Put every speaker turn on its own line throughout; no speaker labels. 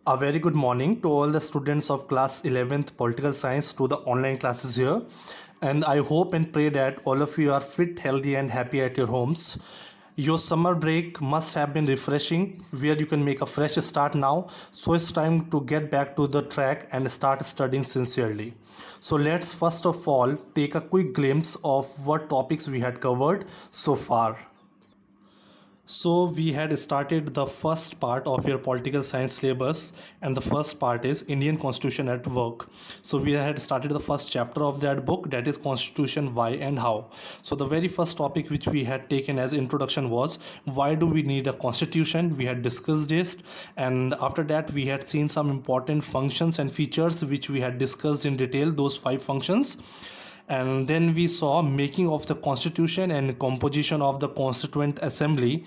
A very good morning to all the students of class 11th political science to the online classes here. And I hope and pray that all of you are fit, healthy, and happy at your homes. Your summer break must have been refreshing, where you can make a fresh start now. So it's time to get back to the track and start studying sincerely. So let's first of all take a quick glimpse of what topics we had covered so far. So we had started the first part of your political science syllabus, and the first part is Indian Constitution at Work. So we had started the first chapter of that book, that is Constitution Why and How. So the very first topic which we had taken as introduction was why do we need a constitution. We had discussed this, and after that we had seen some important functions and features which we had discussed in detail, those 5 functions. And then we saw making of the constitution and composition of the constituent assembly.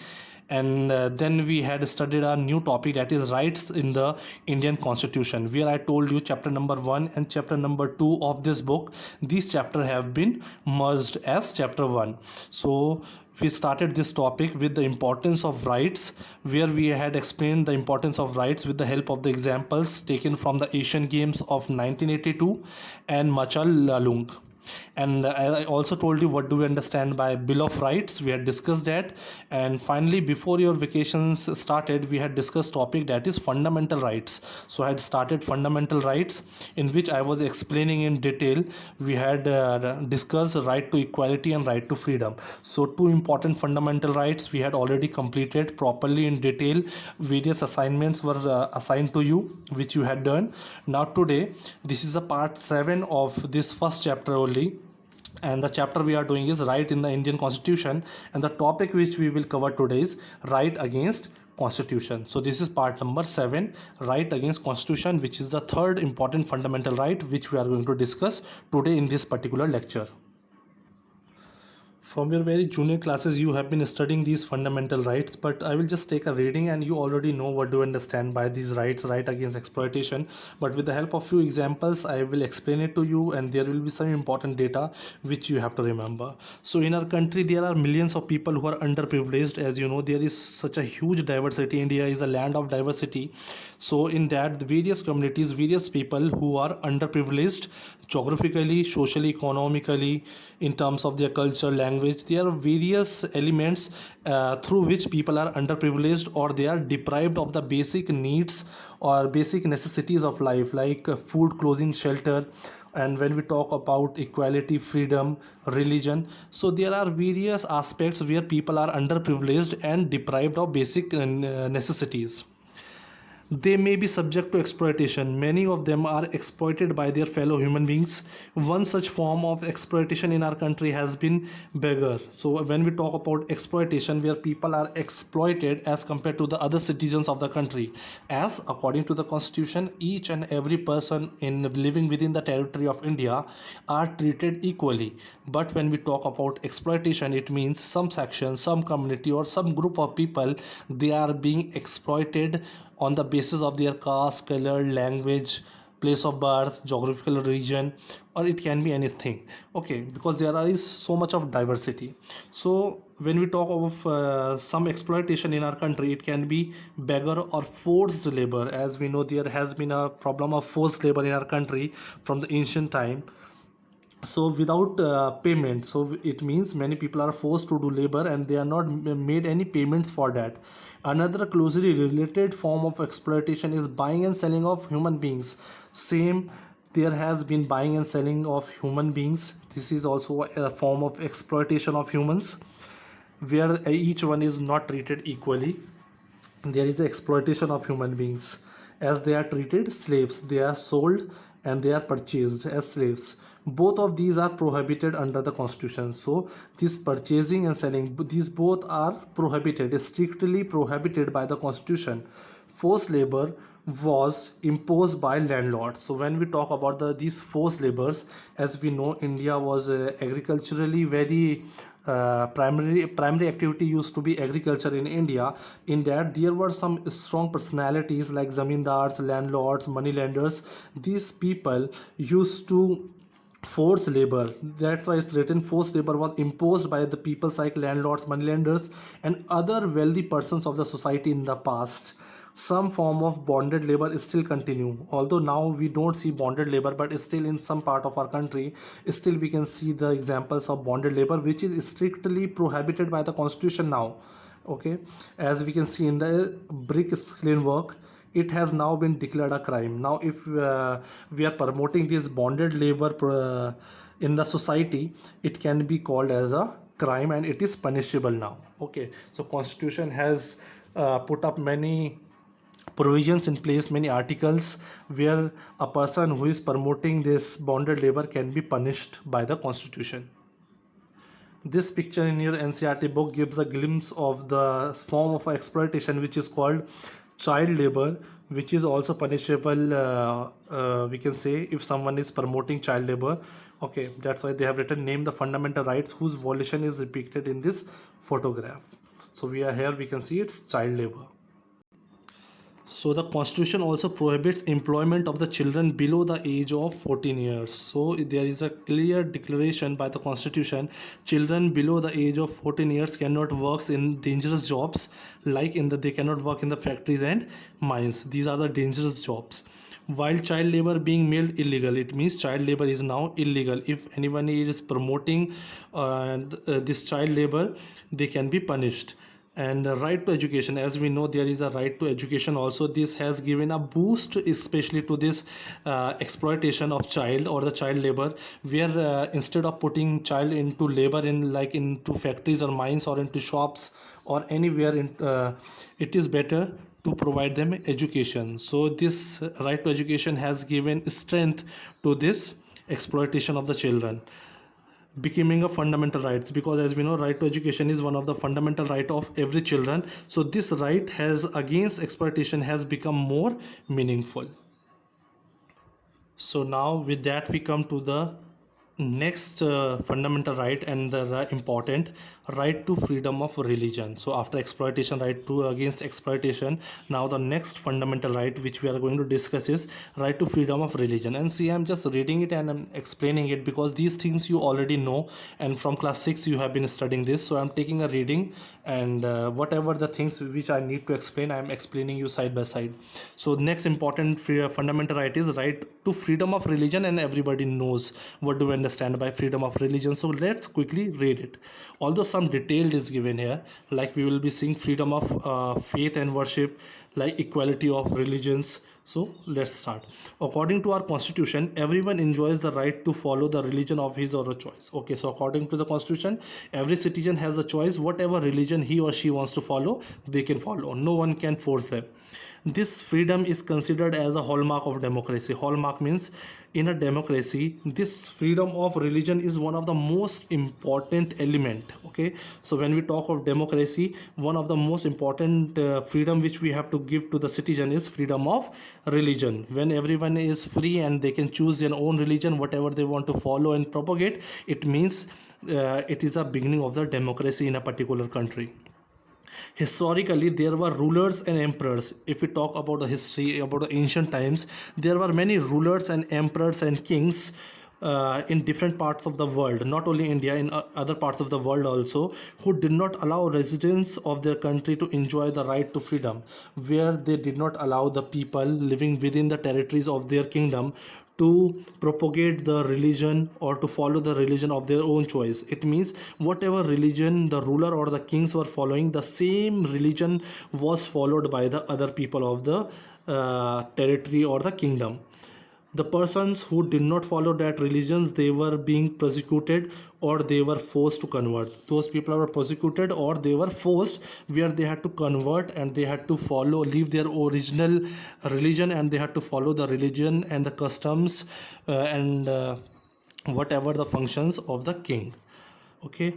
And then we had studied a new topic, that is rights in the Indian constitution, where I told you chapter number 1 and chapter number 2 of this book, these chapters have been merged as chapter 1. So we started this topic with the importance of rights, where we had explained the importance of rights with the help of the examples taken from the Asian Games of 1982 and Machal Lalung. And I also told you what do we understand by Bill of Rights. We had discussed that. And finally, before your vacations started, we had discussed topic, that is fundamental rights. So I had started fundamental rights, in which I was explaining in detail. We had discussed right to equality and right to freedom. So 2 important fundamental rights we had already completed properly in detail. Various assignments were assigned to you, which you had done. Now today, this is a part 7 of this first chapter only, and the chapter we are doing is right in the Indian constitution, and the topic which we will cover today is right against constitution. So this is part number 7, right against constitution, which is the third important fundamental right which we are going to discuss today in this particular lecture. From your very junior classes you have been studying these fundamental rights, but I will just take a reading and you already know what do you understand by these rights, right against exploitation. But with the help of few examples I will explain it to you, and there will be some important data which you have to remember. So in our country there are millions of people who are underprivileged. As you know, there is such a huge diversity. India is a land of diversity. So in that, the various communities, various people who are underprivileged geographically, socially, economically, in terms of their culture, language, there are various elements through which people are underprivileged, or they are deprived of the basic needs or basic necessities of life, like food, clothing, shelter. And when we talk about equality, freedom, religion, so there are various aspects where people are underprivileged and deprived of basic necessities. They may be subject to exploitation. Many of them are exploited by their fellow human beings. One such form of exploitation in our country has been beggar. So when we talk about exploitation, where people are exploited as compared to the other citizens of the country, as according to the constitution, each and every person in living within the territory of India are treated equally. But when we talk about exploitation, it means some section, some community, or some group of people, they are being exploited on the basis of their caste, color, language, place of birth, geographical region, or it can be anything. Okay, because there is so much of diversity. So when we talk of some exploitation in our country, it can be beggar or forced labor. As we know, there has been a problem of forced labor in our country from the ancient time. So without payment, so it means many people are forced to do labor and they are not made any payments for that. Another closely related form of exploitation is buying and selling of human beings. Same, there has been buying and selling of human beings. This is also a form of exploitation of humans, where each one is not treated equally. There is the exploitation of human beings, as they are treated slaves. They are sold and they are purchased as slaves. Both of these are prohibited under the constitution. So this purchasing and selling, these both are prohibited, strictly prohibited by the constitution. Forced labor was imposed by landlords. So when we talk about these forced labors, as we know, India was agriculturally very primary activity used to be agriculture in India. In that, there were some strong personalities like zamindars, landlords, moneylenders. These people used to forced labor. That's why it's written forced labor was imposed by the peoples like landlords, moneylenders, and other wealthy persons of the society in the past. some form of bonded labor still continue. Although now we don't see bonded labor, but still in some part of our country still we can see the examples of bonded labor, which is strictly prohibited by the constitution now. Okay, as we can see in the brick kiln work, it has now been declared a crime. Now if we are promoting this bonded labor in the society, it can be called as a crime and it is punishable now. Okay, so constitution has put up many provisions in place, many articles where a person who is promoting this bonded labor can be punished by the constitution. This picture in your NCERT book gives a glimpse of the form of exploitation which is called child labor, which is also punishable, we can say, if someone is promoting child labor. Okay, that's why they have written name the fundamental rights whose violation is depicted in this photograph. So we are here, we can see it's child labor. So the constitution also prohibits employment of the children below the age of 14 years. So there is a clear declaration by the constitution, children below the age of 14 years cannot work in dangerous jobs, like they cannot work in the factories and mines. These are the dangerous jobs. While child labor being made illegal, it means child labor is now illegal. If anyone is promoting this child labor, they can be punished. And right to education, as we know, there is a right to education also. This has given a boost especially to this exploitation of child or the child labor, where instead of putting child into labor into factories or mines or into shops or anywhere it is better to provide them education. So this right to education has given strength to this exploitation of the children, becoming a fundamental rights, because as we know, right to education is one of the fundamental right of every children. So this right has against exploitation has become more meaningful. So now with that we come to the next fundamental right, and the important right to freedom of religion. So after exploitation, right to against exploitation, now the next fundamental right which we are going to discuss is right to freedom of religion. And see, I'm just reading it and I'm explaining it because these things you already know, and from class 6 you have been studying this. So I'm taking a reading, and whatever the things which I need to explain, I'm explaining you side by side. So next important fundamental right is right to freedom of religion, and everybody knows what do we understand by freedom of religion. So let's quickly read it. Although some detail is given here, like we will be seeing freedom of faith and worship, like equality of religions. So let's start. According to our constitution, everyone enjoys the right to follow the religion of his or her choice. Okay, so according to the constitution, every citizen has a choice. Whatever religion he or she wants to follow, they can follow. No one can force them. This freedom is considered as a hallmark of democracy. Hallmark means in a democracy, this freedom of religion is one of the most important element. Okay, so when we talk of democracy, one of the most important freedom which we have to give to the citizen is freedom of religion. When everyone is free and they can choose their own religion, whatever they want to follow and propagate, it means it is a beginning of the democracy in a particular country. Historically, there were rulers and emperors. If we talk about the history, about the ancient times, there were many rulers and emperors and kings in different parts of the world, not only India, in other parts of the world also, who did not allow residents of their country to enjoy the right to freedom, where they did not allow the people living within the territories of their kingdom to propagate the religion or to follow the religion of their own choice. It means whatever religion the ruler or the kings were following, the same religion was followed by the other people of the territory or the kingdom. The persons who did not follow that religions, they were being persecuted or they were forced to convert. Those people were persecuted or they were forced, where they had to convert and they had to follow, leave their original religion, and they had to follow the religion and the customs and whatever the functions of the king. Okay,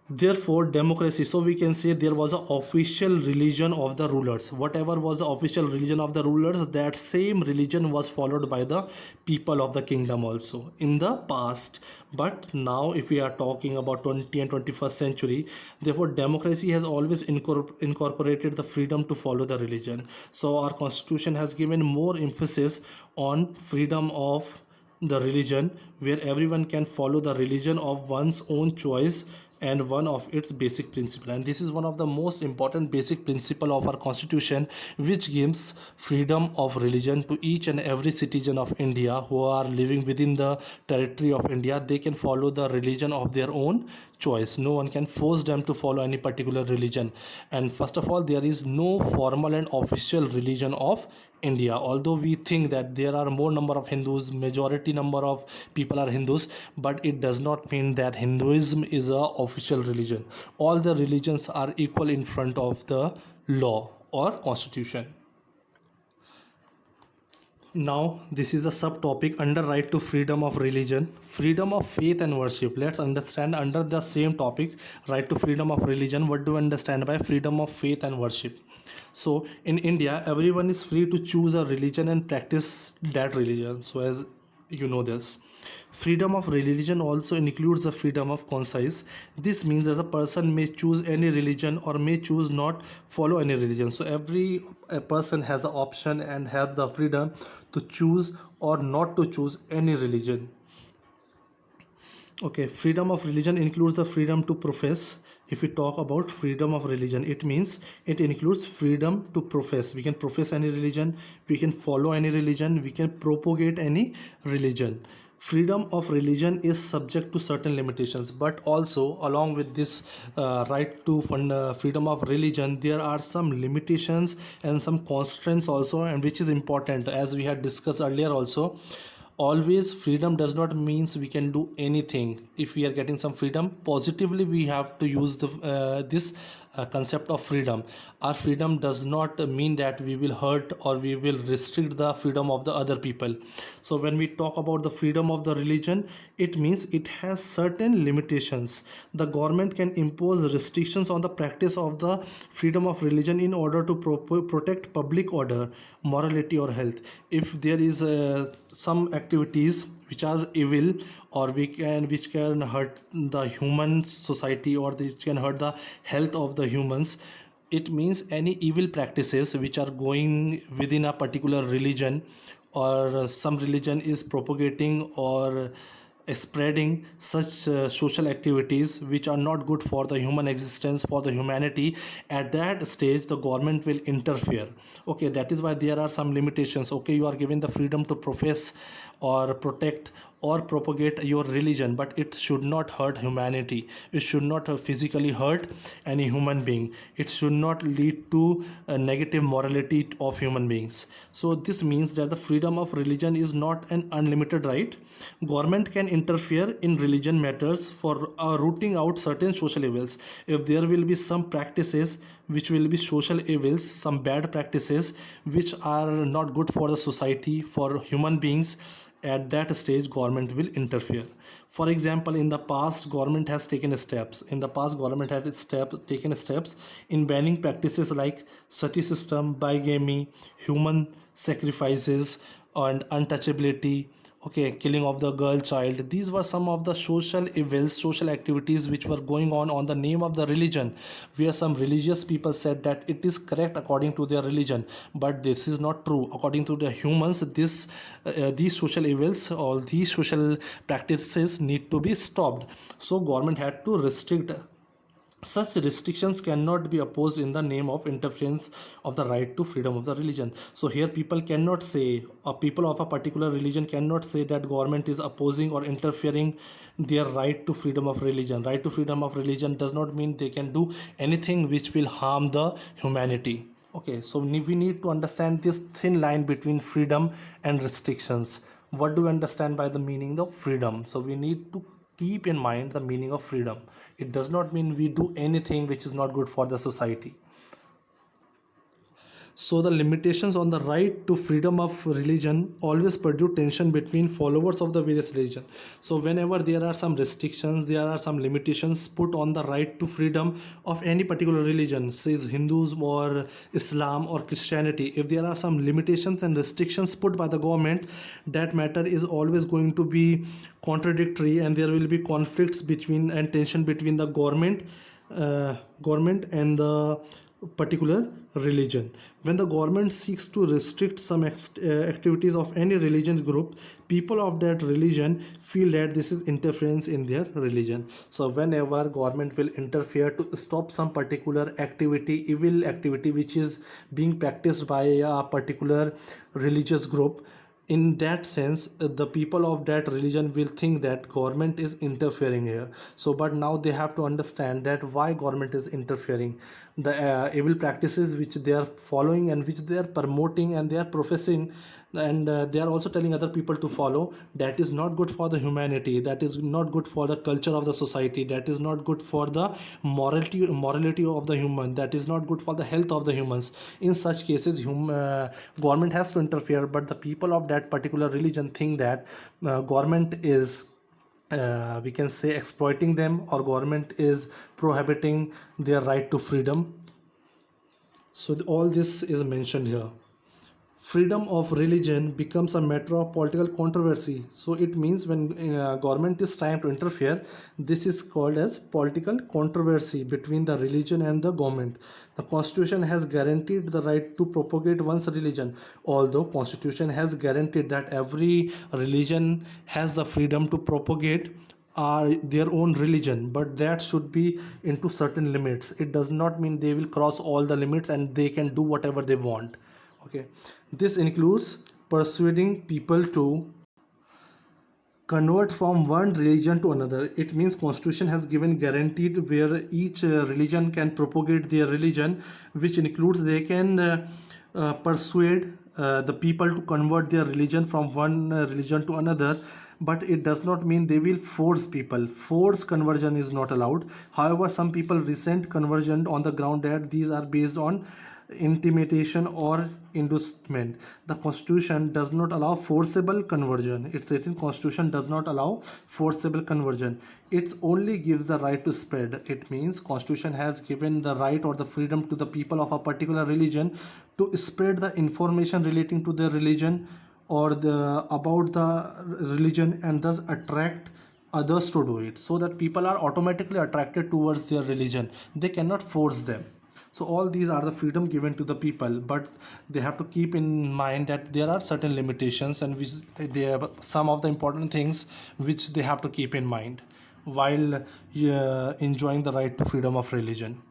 therefore democracy, so we can say there was an official religion of the rulers. Whatever was the official religion of the rulers, that same religion was followed by the people of the kingdom also in the past. But now if we are talking about 20 and 21st century, therefore democracy has always incorporated the freedom to follow the religion. So our constitution has given more emphasis on freedom of the religion, where everyone can follow the religion of one's own choice and one of its basic principle. And this is one of the most important basic principle of our constitution, which gives freedom of religion to each and every citizen of India who are living within the territory of India. They can follow the religion of their own choice. No one can force them to follow any particular religion. And first of all, there is no formal and official religion of India. Although we think that there are more number of Hindus, majority number of people are Hindus, but it does not mean that Hinduism is a official religion. All the religions are equal in front of the law or constitution. Now, this is a subtopic under right to freedom of religion, freedom of faith and worship. Let's understand under the same topic, right to freedom of religion. What do you understand by freedom of faith and worship? So, in India, everyone is free to choose a religion and practice that religion. So, as you know this, freedom of religion also includes the freedom of conscience. This means that a person may choose any religion or may choose not follow any religion. So every person has the option and has the freedom to choose or not to choose any religion. Okay, freedom of religion includes the freedom to profess. If we talk about freedom of religion, it means it includes freedom to profess. We can profess any religion, we can follow any religion, we can propagate any religion. Freedom of religion is subject to certain limitations, but also along with this right to freedom of religion, there are some limitations and some constraints also, and which is important, as we had discussed earlier also. Always freedom does not means we can do anything. If we are getting some freedom positively, we have to use the this concept of freedom. Our freedom does not mean that we will hurt or we will restrict the freedom of the other people. So when we talk about the freedom of the religion, it means it has certain limitations. The government can impose restrictions on the practice of the freedom of religion in order to protect public order, morality or health. If there is some activities which are evil or which can hurt the human society or which can hurt the health of the humans, it means any evil practices which are going within a particular religion, or some religion is propagating or spreading such social activities which are not good for the human existence, for the humanity. At that stage the government will interfere. Okay, that is why there are some limitations. Okay, you are given the freedom to profess or protect or propagate your religion, but it should not hurt humanity. It should not physically hurt any human being. It should not lead to a negative morality of human beings. So this means that the freedom of religion is not an unlimited right. Government can interfere in religion matters for rooting out certain social evils. If there will be some practices which will be social evils, some bad practices which are not good for the society, for human beings, at that stage government will interfere. For example, in the past government has taken steps taken steps in banning practices like sati system, bigamy, human sacrifices, and untouchability. Okay, killing of the girl child. These were some of the social evils, social activities which were going on the name of the religion, where some religious people said that it is correct according to their religion, but this is not true. According to the humans, these social evils, all these social practices need to be stopped. So government had to restrict. Such restrictions cannot be opposed in the name of interference of the right to freedom of the religion. So here people cannot say, or people of a particular religion cannot say that government is opposing or interfering their right to freedom of religion. Right to freedom of religion does not mean they can do anything which will harm the humanity. Okay, so we need to understand this thin line between freedom and restrictions. What do we understand by the meaning of freedom? So we need to keep in mind the meaning of freedom. It does not mean we do anything which is not good for the society. So the limitations on the right to freedom of religion always produce tension between followers of the various religion. So whenever there are some restrictions, there are some limitations put on the right to freedom of any particular religion, say Hinduism or Islam or Christianity, if there are some limitations and restrictions put by the government, that matter is always going to be contradictory, and there will be conflicts between and tension between the government and the particular religion. When the government seeks to restrict some activities of any religious group, people of that religion feel that this is interference in their religion. So whenever government will interfere to stop some particular activity, evil activity which is being practiced by a particular religious group, in that sense the people of that religion will think that government is interfering here. So but now they have to understand that why government is interfering. The evil practices which they are following and which they are promoting and they are professing, and they are also telling other people to follow, that is not good for the humanity, that is not good for the culture of the society, that is not good for the morality of the human, that is not good for the health of the humans. In such cases government has to interfere, but the people of that particular religion think that government is we can say exploiting them, or government is prohibiting their right to freedom. So all this is mentioned here. Freedom of religion becomes a matter of political controversy. So it means when government is trying to interfere, this is called as political controversy between the religion and the government. The constitution has guaranteed the right to propagate one's religion. Although constitution has guaranteed that every religion has the freedom to propagate their own religion, but that should be into certain limits. It does not mean they will cross all the limits and they can do whatever they want. Okay, this includes persuading people to convert from one religion to another. It means constitution has given guaranteed where each religion can propagate their religion, which includes they can persuade the people to convert their religion from one religion to another. But it does not mean they will force people. Force conversion is not allowed. However, some people resent conversion on the ground that these are based on intimidation or inducement. The constitution does not allow forcible conversion. Its written constitution does not allow forcible conversion. It only gives the right to spread. It means constitution has given the right or the freedom to the people of a particular religion to spread the information relating to their religion or the about the religion, and thus attract others to do it, so that people are automatically attracted towards their religion. They cannot force them. So all these are the freedom given to the people, but they have to keep in mind that there are certain limitations, and which they have some of the important things which they have to keep in mind while enjoying the right to freedom of religion.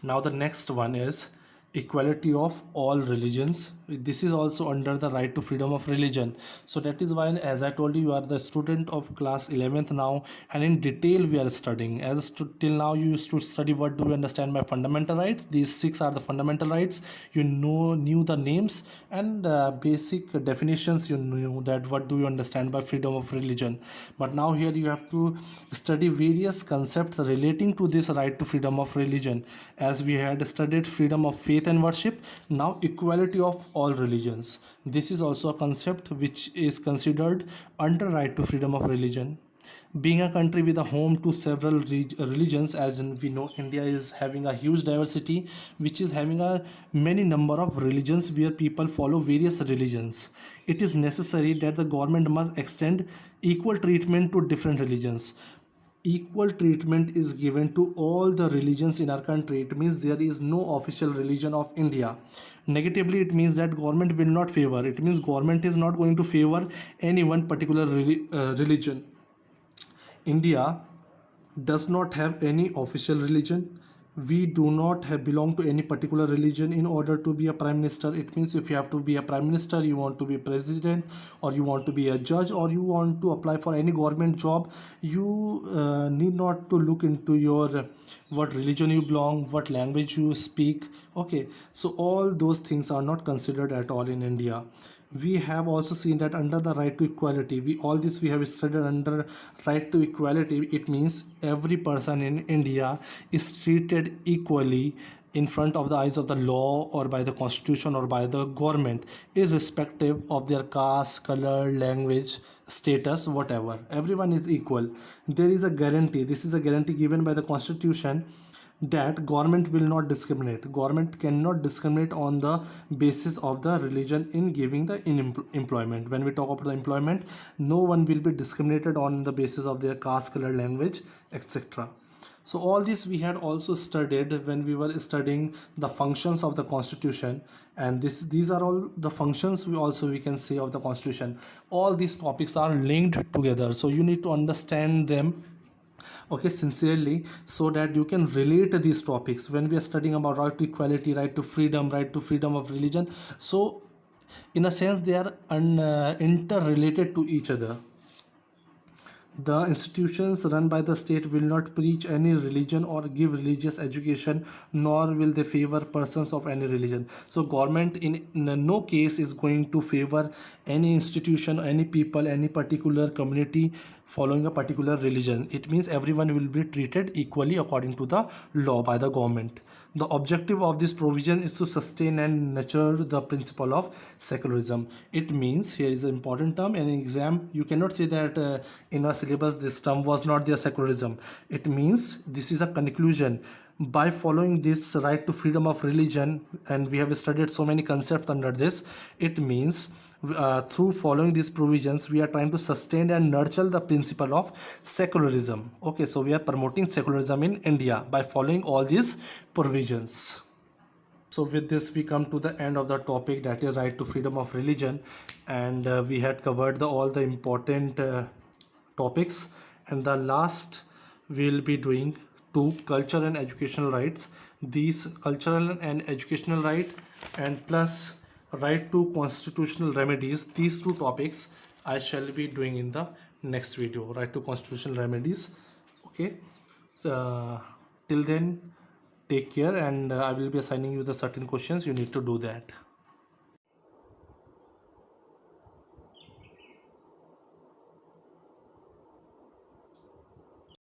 Now the next one is equality of all religions. This is also under the right to freedom of religion. So that is why, as I told you, you are the student of class 11th now, and in detail we are studying. Till now you used to study what do you understand by fundamental rights. These six are the fundamental rights. You knew the names and basic definitions. You knew that what do you understand by freedom of religion. But now here you have to study various concepts relating to this right to freedom of religion. As we had studied freedom of faith and worship, now equality of all religions. This is also a concept which is considered under right to freedom of religion. Being a country with a home to several religions, as in we know India is having a huge diversity, which is having a many number of religions where people follow various religions. It is necessary that the government must extend equal treatment to different religions. Equal treatment is given to all the religions in our country. It means there is no official religion of India. Negatively, it means that government will not favor. It means government is not going to favor any one particular religion. India does not have any official religion. We do not belong to any particular religion in order to be a prime minister. It means if you have to be a prime minister, you want to be president, or you want to be a judge, or you want to apply for any government job, you need not to look into your what religion you belong, what language you speak. Okay, so all those things are not considered at all in India. We have also seen that under the right to equality, we have studied under right to equality. It means every person in India is treated equally in front of the eyes of the law, or by the constitution, or by the government, irrespective of their caste, color, language, status, whatever. Everyone is equal. There is a guarantee. This is a guarantee given by the constitution, that government will not discriminate. Government cannot discriminate on the basis of the religion in giving the employment. When we talk about the employment, no one will be discriminated on the basis of their caste, color, language, etc. So all this we had also studied when we were studying the functions of the constitution, and these are all the functions we can say of the constitution. All these topics are linked together, so you need to understand them, okay, sincerely, so that you can relate these topics when we are studying about right to equality, right to freedom of religion. So in a sense they are interrelated to each other. The institutions run by the state will not preach any religion or give religious education, nor will they favor persons of any religion. So government in no case is going to favor any institution, any people, any particular community following a particular religion. It means everyone will be treated equally according to the law by the government. The objective of this provision is to sustain and nurture the principle of secularism. It means, here is an important term, in an exam you cannot say that in our syllabus this term was not there, secularism. It means this is a conclusion. By following this right to freedom of religion, and we have studied so many concepts under this, it means through following these provisions we are trying to sustain and nurture the principle of secularism. Okay, so we are promoting secularism in India by following all these provisions. So with this we come to the end of the topic, that is right to freedom of religion, and we had covered all the important topics, and the last we'll be doing two cultural and educational rights. These cultural and educational right and plus right to constitutional remedies, these two topics I shall be doing in the next video, right to constitutional remedies. Okay, till then take care, and I will be assigning you the certain questions, you need to do that.